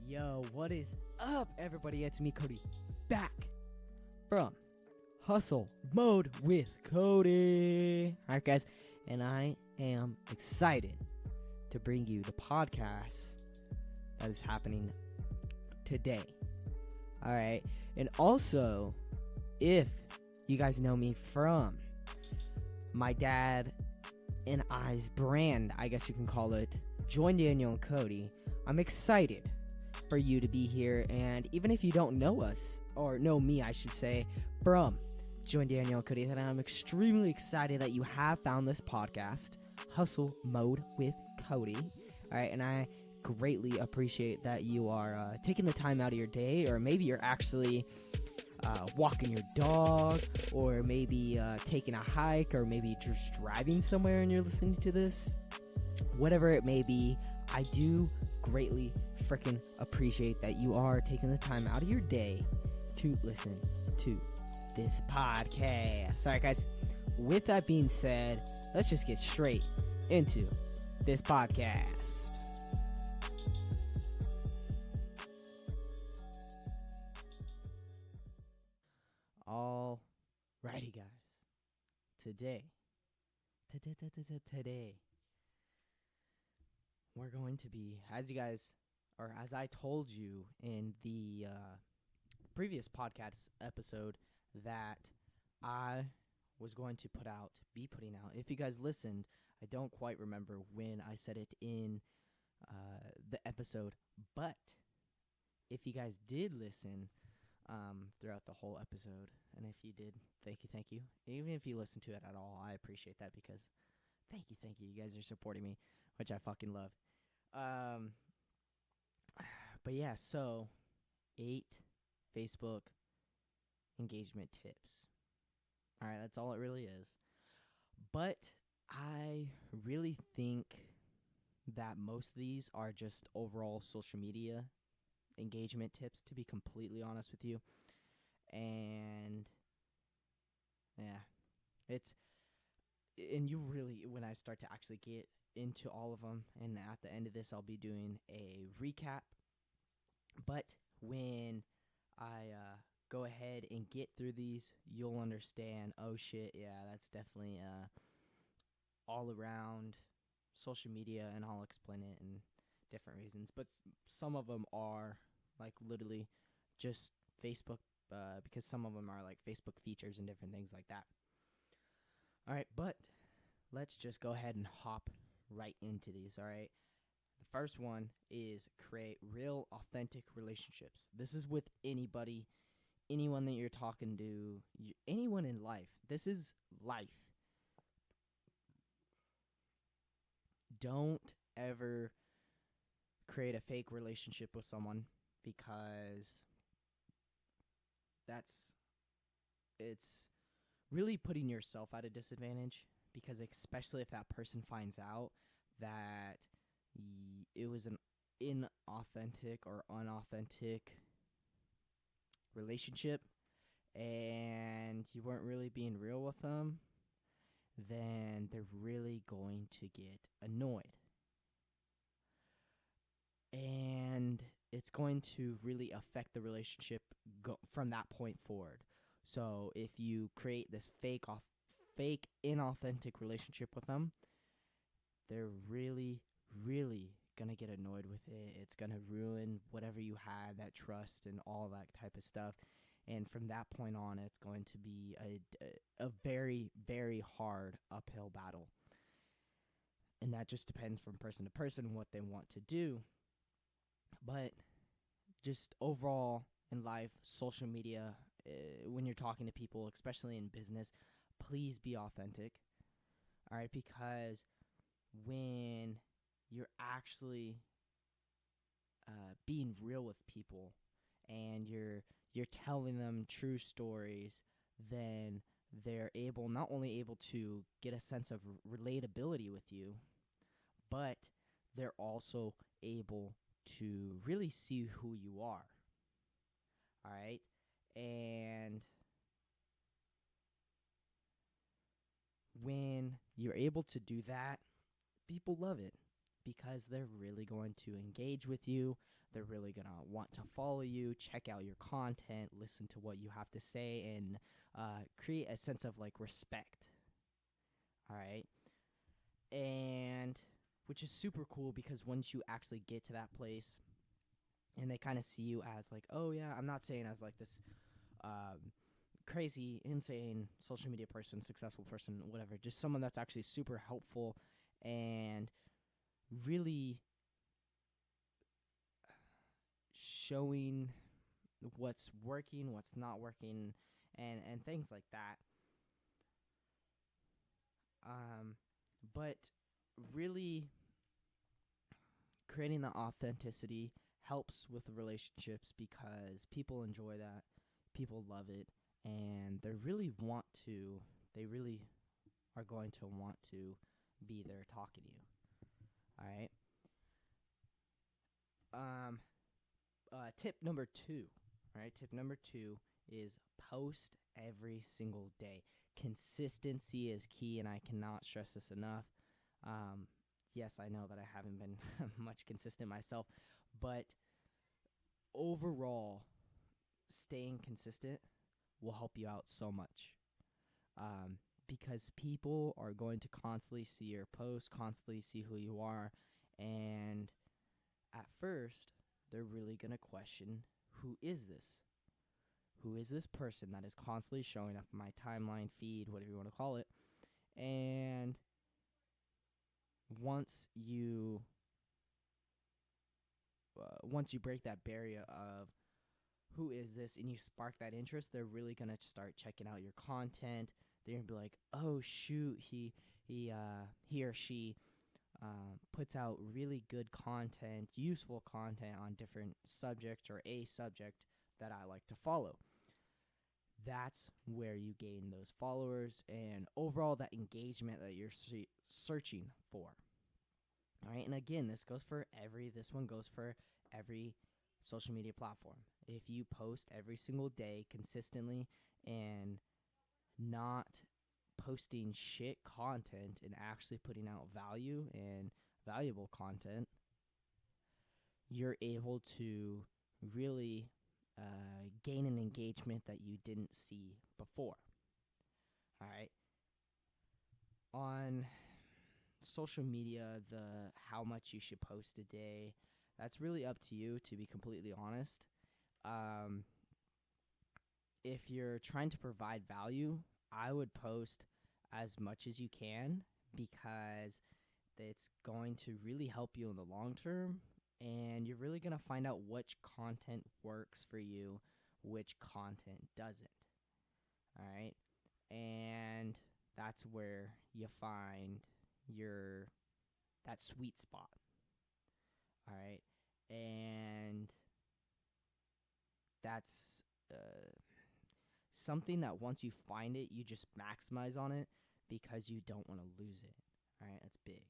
Yo, what is up, everybody? It's me, Cody, back from Hustle Mode with Cody. Alright, guys, and I am excited to bring you the podcast that is happening today. Alright, and also, if you guys know me from my dad and I's brand, I guess you can call it, Join Daniel and Cody, I'm excited for you to be here. And even if you don't know us, or know me, I should say, from Join Daniel and Cody, then I'm extremely excited that you have found this podcast, Hustle Mode with Cody. All right, and I greatly appreciate that you are taking the time out of your day, or maybe you're actually walking your dog, or maybe taking a hike, or maybe just driving somewhere and you're listening to this. Whatever it may be, I do greatly freaking appreciate that you are taking the time out of your day to listen to this podcast. Alright, guys, with that being said, let's just get straight into this podcast. Alrighty, guys, today we're going to be, as I told you in the previous podcast episode, that I was going to be putting out. If you guys listened, I don't quite remember when I said it in the episode, but if you guys did listen throughout the whole episode, and if you did, thank you. Even if you listen to it at all, I appreciate that, because thank you. You guys are supporting me, which I fucking love. But yeah, so 8 Facebook engagement tips. All right, that's all it really is. But I really think that most of these are just overall social media engagement tips, to be completely honest with you. And yeah, and you really, when I start to actually get into all of them, and at the end of this I'll be doing a recap, but when I go ahead and get through these, you'll understand, oh shit, yeah, that's definitely all around social media, and I'll explain it in different reasons. But some of them are like literally just Facebook, because some of them are like Facebook features and different things like that. Alright, but let's just go ahead and hop right into these, alright? The first one is create real, authentic relationships. This is with anybody, anyone that you're talking to, anyone in life. This is life. Don't ever create a fake relationship with someone, because it's really putting yourself at a disadvantage, because especially if that person finds out that it was an inauthentic or unauthentic relationship and you weren't really being real with them, then they're really going to get annoyed. And it's going to really affect the relationship from that point forward. So if you create this fake, inauthentic relationship with them, they're really, really going to get annoyed with it. It's going to ruin whatever you had, that trust and all that type of stuff. And from that point on, it's going to be a very, very hard uphill battle. And that just depends from person to person what they want to do. But just overall in life, social media, when you're talking to people, especially in business, please be authentic. All right, because when you're actually being real with people and you're telling them true stories, then they're not only able to get a sense of relatability with you, but they're also able to really see who you are. All right? And when you're able to do that, people love it, because they're really going to engage with you. They're really going to want to follow you, check out your content, listen to what you have to say, and create a sense of like respect. All right. And which is super cool, because once you actually get to that place and they kind of see you as like, oh yeah, I'm not saying as like this crazy, insane social media person, successful person, whatever, just someone that's actually super helpful and really showing what's working, what's not working, and things like that. But really creating the authenticity helps with relationships, because people enjoy that, people love it, and they really are going to want to be there talking to you. All right. Tip number 2. All right. Tip number 2 is post every single day. Consistency is key, and I cannot stress this enough. Yes, I know that I haven't been much consistent myself, but overall, staying consistent will help you out so much. Because people are going to constantly see your posts, constantly see who you are, and at first, they're really going to question, who is this? Who is this person that is constantly showing up in my timeline, feed, whatever you want to call it? And once you break that barrier of who is this, and you spark that interest, they're really going to start checking out your content. They're going to be like, oh shoot, he or she puts out really good content, useful content on different subjects, or a subject that I like to follow. That's where you gain those followers and overall that engagement that you're searching for. All right, and again, this one goes for every social media platform. If you post every single day consistently and not posting shit content and actually putting out value and valuable content, you're able to really gain an engagement that you didn't see before. All right. On social media, how much you should post a day, that's really up to you, to be completely honest. If you're trying to provide value, I would post as much as you can, because it's going to really help you in the long term, and you're really going to find out which content works for you, which content doesn't. All right? And that's where you find that sweet spot. All right? And that's something that once you find it, you just maximize on it, because you don't want to lose it. All right? That's big.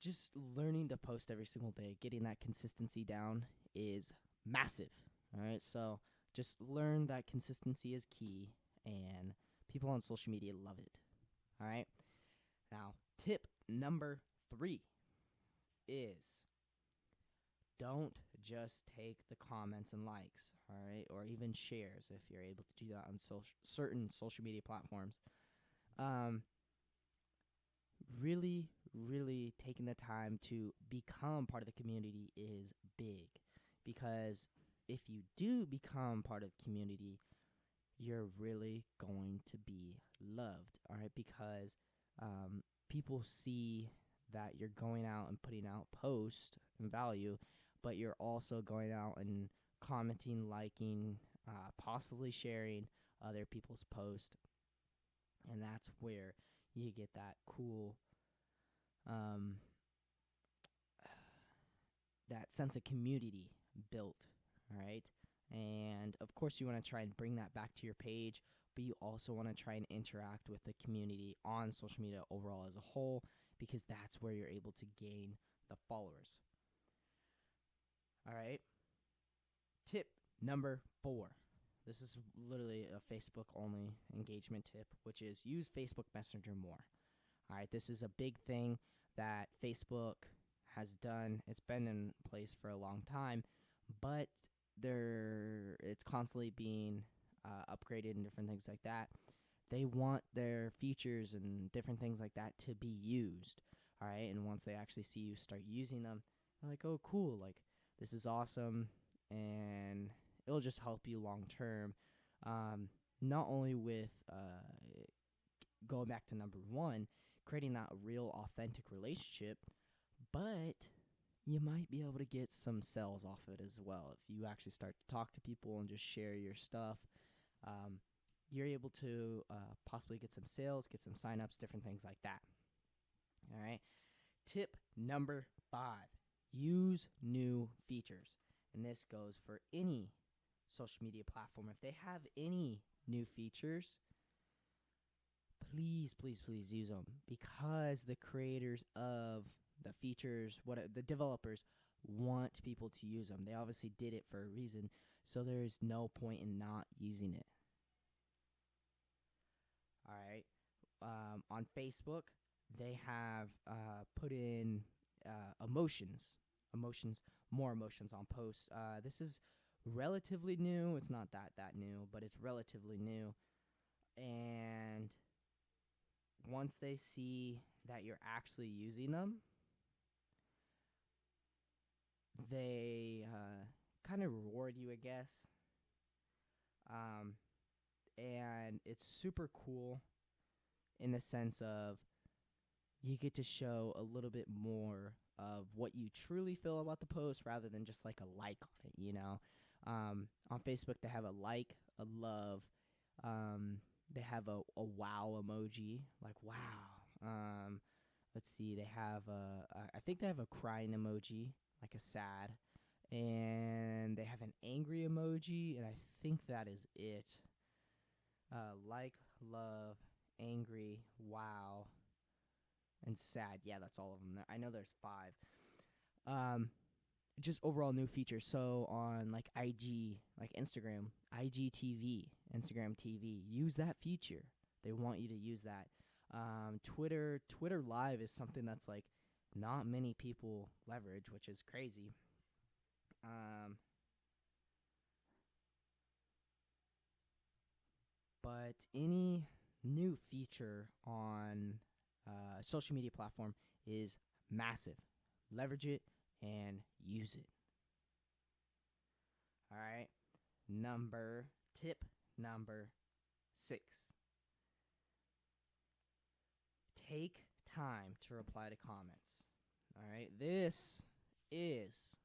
Just learning to post every single day, getting that consistency down is massive. All right, so just learn that consistency is key, and people on social media love it. All right, now tip number 3 is don't just take the comments and likes, all right, or even shares if you're able to do that on certain social media platforms. Really taking the time to become part of the community is big, because if you do become part of the community, you're really going to be loved, all right? Because people see that you're going out and putting out posts and value, but you're also going out and commenting, liking, possibly sharing other people's posts, and that's where you get that cool that sense of community built, all right? And of course you want to try and bring that back to your page, but you also want to try and interact with the community on social media overall as a whole, because that's where you're able to gain the followers. All right? Tip number 4. This is literally a Facebook only engagement tip, which is use Facebook Messenger more. All right, this is a big thing that Facebook has done. It's been in place for a long time, but it's constantly being upgraded and different things like that. They want their features and different things like that to be used. All right, and once they actually see you start using them, they're like, "Oh, cool! Like this is awesome," and it'll just help you long term. Not only with going back to number one, creating that real authentic relationship, but you might be able to get some sales off it as well. If you actually start to talk to people and just share your stuff, you're able to possibly get some sales, get some signups, different things like that. All right. Tip number 5, use new features. And this goes for any social media platform. If they have any new features, please, please, please use them, because the creators of the features, the developers want people to use them. They obviously did it for a reason, so there's no point in not using it. All right. On Facebook, they have put in more emotions on posts. This is relatively new. It's not that new, but it's relatively new. And once they see that you're actually using them, they kind of reward you, I guess. And it's super cool in the sense of you get to show a little bit more of what you truly feel about the post rather than just like a like on it, you know. On Facebook, they have a like, a love. They have a wow emoji, like wow. Let's see, they have I think they have a crying emoji, like a sad, and they have an angry emoji, and I think that is it. Like, love, angry, wow, and sad. Yeah, that's all of them. I know there's 5. Just overall new features. So on like IG, like Instagram, IGTV, Instagram TV, use that feature. They want you to use that. Twitter Live is something that's like not many people leverage, which is crazy. But any new feature on social media platform is massive. Leverage it and use it. All right. Tip number 6. Take time to reply to comments. All right. This is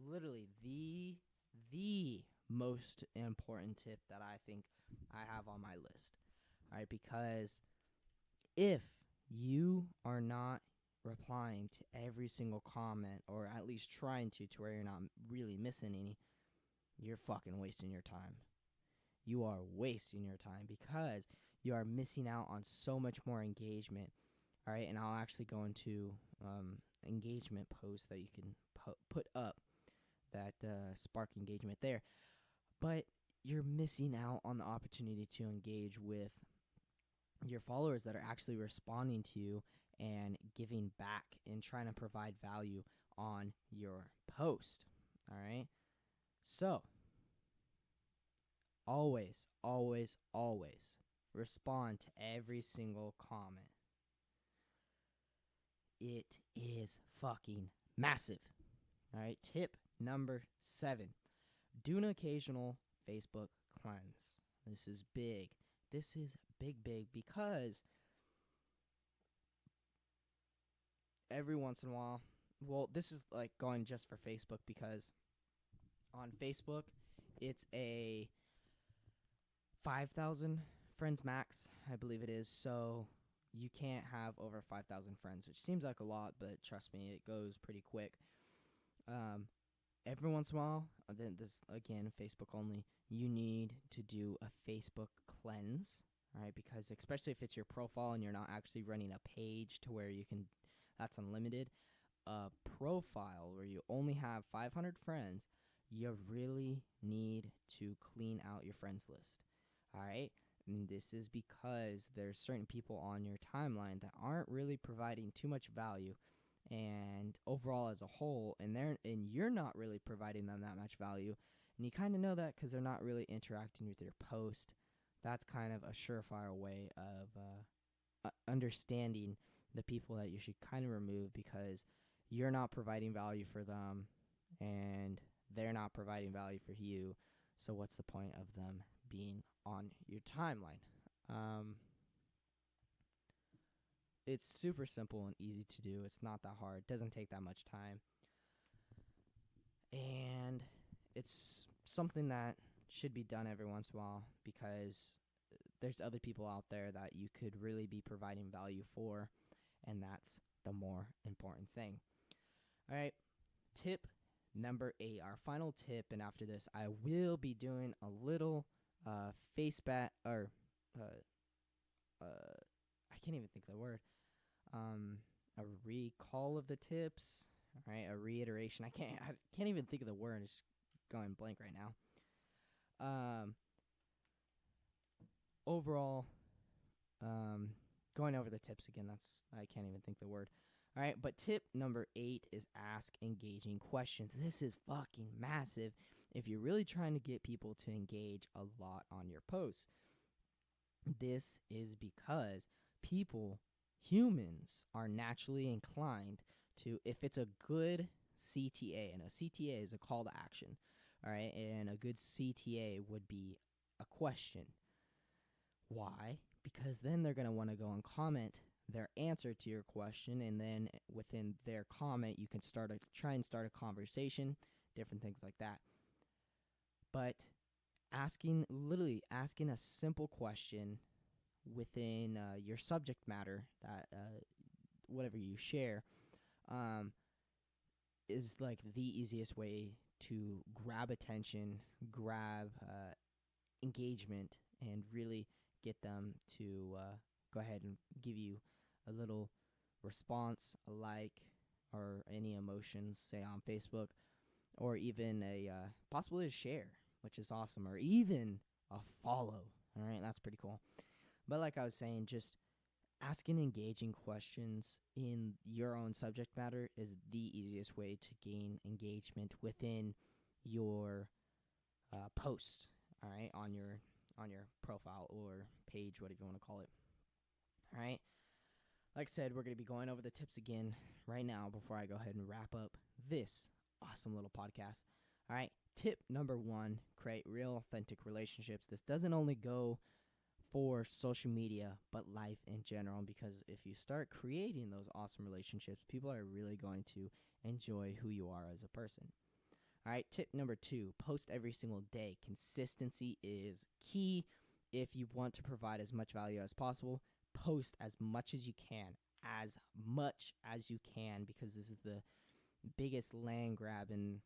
literally the most important tip that I think I have on my list. All right, because if you are not replying to every single comment, or at least trying to where you're not really missing any, you're fucking wasting your time. You are wasting your time because you are missing out on so much more engagement. All right, and I'll actually go into engagement posts that you can put up that spark engagement there. But you're missing out on the opportunity to engage with your followers that are actually responding to you and giving back and trying to provide value on your post. All right. So always, always, always respond to every single comment. It is fucking massive. All right. Tip number 7. Do an occasional Facebook cleanse. This is big. This is big because every once in a while, well, this is like going just for Facebook, because on Facebook, it's a 5,000 friends max, I believe it is. So you can't have over 5,000 friends, which seems like a lot, but trust me, it goes pretty quick. Every once in a while, then this again, Facebook only, you need to do a Facebook cleanse, right? Because especially if it's your profile and you're not actually running a page to where you can, that's unlimited. A profile where you only have 500 friends, you really need to clean out your friends list. All right. And this is because there's certain people on your timeline that aren't really providing too much value, and overall as a whole, and you're not really providing them that much value, and you kind of know that because they're not really interacting with your post. That's kind of a surefire way of understanding the people that you should kind of remove, because you're not providing value for them and they're not providing value for you. So what's the point of them being on your timeline? It's super simple and easy to do. It's not that hard. It doesn't take that much time. And it's something that should be done every once in a while, because there's other people out there that you could really be providing value for, and that's the more important thing. All right, tip number 8, our final tip, and after this, I will be doing a little I can't even think of the word. A recall of the tips. All right, a reiteration. I can't even think of the word. It's going blank right now. Overall, going over the tips again. I can't even think of the word. All right, but tip number 8 is ask engaging questions. This is fucking massive if you're really trying to get people to engage a lot on your posts. This is because humans are naturally inclined to, if it's a good CTA, and a CTA is a call to action, all right, and a good CTA would be a question. Why? Because then they're going to want to go and comment their answer to your question, and then within their comment, you can try and start a conversation, different things like that. But asking a simple question within your subject matter, that whatever you share, is like the easiest way to grab attention, grab engagement, and really get them to go ahead and give you a little response, a like, or any emotions, say on Facebook, or even a possibly a share, which is awesome, or even a follow. All right, that's pretty cool. But like I was saying, just asking engaging questions in your own subject matter is the easiest way to gain engagement within your post. All right, on your profile or page, whatever you want to call it. All right. Like I said, we're going to be going over the tips again right now before I go ahead and wrap up this awesome little podcast. All right. Tip number 1, create real, authentic relationships. This doesn't only go for social media, but life in general, because if you start creating those awesome relationships, people are really going to enjoy who you are as a person. All right, tip number 2, post every single day. Consistency is key. If you want to provide as much value as possible, post as much as you can, because this is the biggest land grab in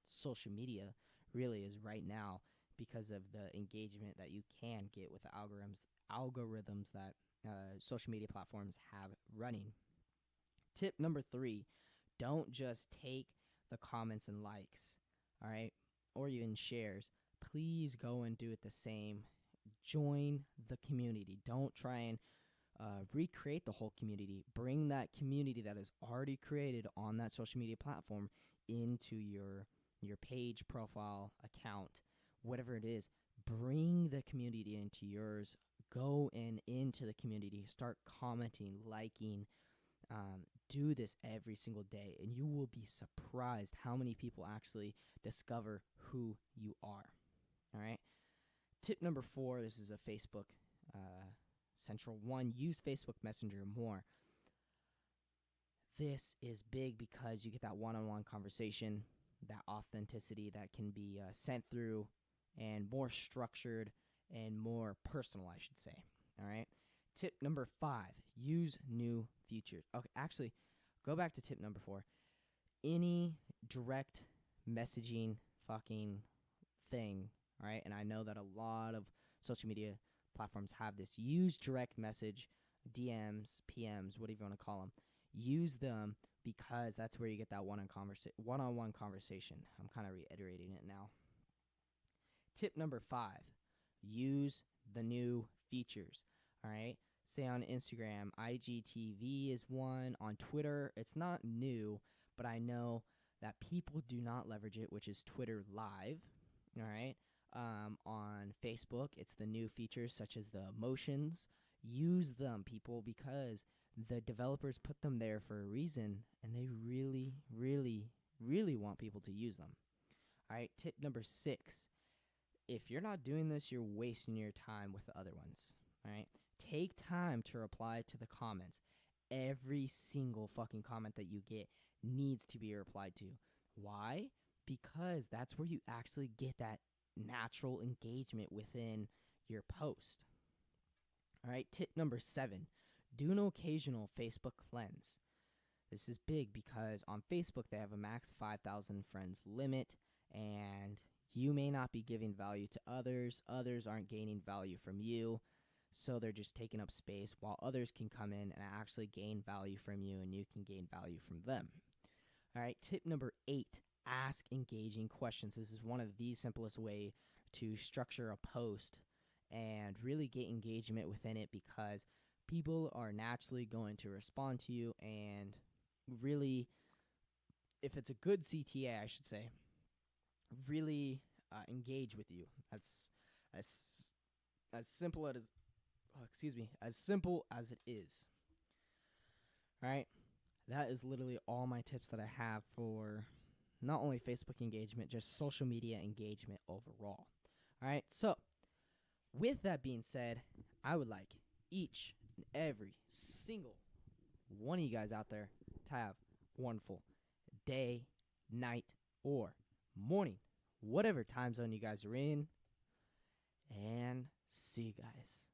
social media, really, is right now, because of the engagement that you can get with the algorithms that social media platforms have running. Tip number 3, don't just take the comments and likes, all right, or even shares. Please go and do it the same. Join the community. Don't try and recreate the whole community. Bring that community that is already created on that social media platform into your page, profile, account, whatever it is. Bring the community into yours. Go into the community. Start commenting, liking. Do this every single day, and you will be surprised how many people actually discover who you are. All right. Tip number 4, this is a Facebook Central 1, use Facebook Messenger more. This is big because you get that one-on-one conversation, that authenticity that can be sent through, and more structured and more personal, I should say. All right. Tip number 5, use new features. Okay, actually, go back to tip number 4. Any direct messaging fucking thing, all right? And I know that a lot of social media platforms have this. Use direct message, DMs, PMs, whatever you want to call them. Use them, because that's where you get that one-on-one conversation. I'm kind of reiterating it now. Tip number 5, use the new features. All right. Say on Instagram, IGTV is one. On Twitter, it's not new, but I know that people do not leverage it, which is Twitter Live. All right. On Facebook, it's the new features such as the emotions. Use them, people, because the developers put them there for a reason, and they really, really, really want people to use them. All right. Tip number 6. If you're not doing this, you're wasting your time with the other ones. All right. Take time to reply to the comments. Every single fucking comment that you get needs to be replied to. Why? Because that's where you actually get that natural engagement within your post. All right, tip number 7, do an occasional Facebook cleanse. This is big because on Facebook they have a max 5,000 friends limit, and you may not be giving value to others. Others aren't gaining value from you, so they're just taking up space, while others can come in and actually gain value from you, and you can gain value from them. All right, tip number 8, ask engaging questions. This is one of the simplest way to structure a post and really get engagement within it, because people are naturally going to respond to you, and really, if it's a good CTA, I should say, really engage with you. That's as simple as it is. All right, that is literally all my tips that I have for not only Facebook engagement, just social media engagement overall. All right, so with that being said, I would like each and every single one of you guys out there to have a wonderful day, night, or morning, whatever time zone you guys are in, and see you guys.